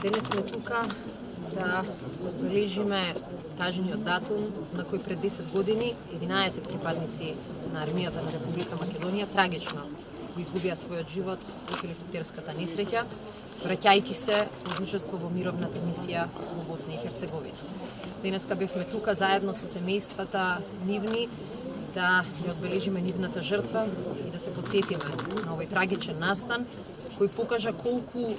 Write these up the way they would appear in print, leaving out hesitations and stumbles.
Денес сме тука да обележиме важниот датум на кој пред 10 години 11 припадници на армијата на Република Македонија трагично го изгубија својот живот во хеликоптерската несреќа, враќајќи се од учество во мировната мисија во Босна и Херцеговина. Денеска бевме тука заедно со семејствата нивни да ја одбележиме нивната жртва и да се подсетиме на овој трагичен настан кој покажа колку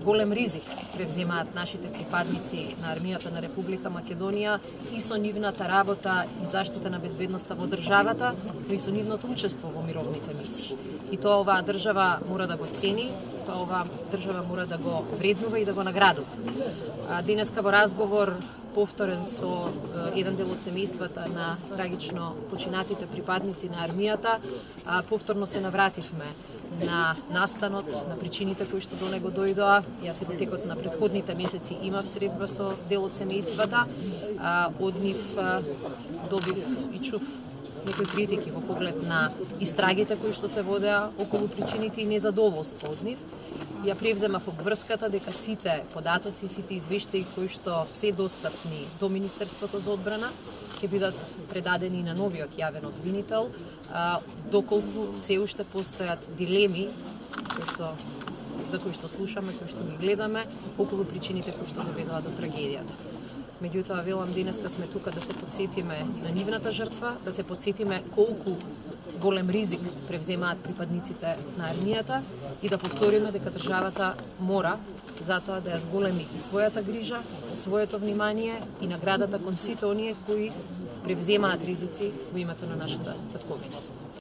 голем ризик превземаат нашите припадници на армијата на Република Македонија и со нивната работа и заштита на безбедноста во државата, но и со нивното учество во мировните мисии. И тоа оваа држава мора да го цени, тоа оваа држава мора да го вреднува и да го наградува. Денеска во разговор повторен со еден дел од семејствата на трагично починатите припадници на армијата, повторно се навративме на настанот, на причините кои што до него дојдоа. Јас и во текот на претходните месеци имав средба со дел од семејствата, од нив добив и чув некои критики во поглед на истрагите кои што се водеа околу причините и незадоволство од нив. Ја превземав обврската дека сите податоци, сите извештаи кои што се достапни до Министерството за одбрана ќе бидат предадени на новиот јавен обвинител, доколку се уште постојат дилеми за кои што слушаме, кои што ги гледаме, околу причините кои што доведоа до трагедијата. Меѓутоа, велам, денеска сме тука да се подсетиме на нивната жртва, да се подсетиме колку голем ризик превземаат припадниците на армијата и да повториме дека државата мора затоа да ја зголеми и својата грижа, своето внимание и наградата кон сите оние кои превземаат ризици во името на нашата татковина.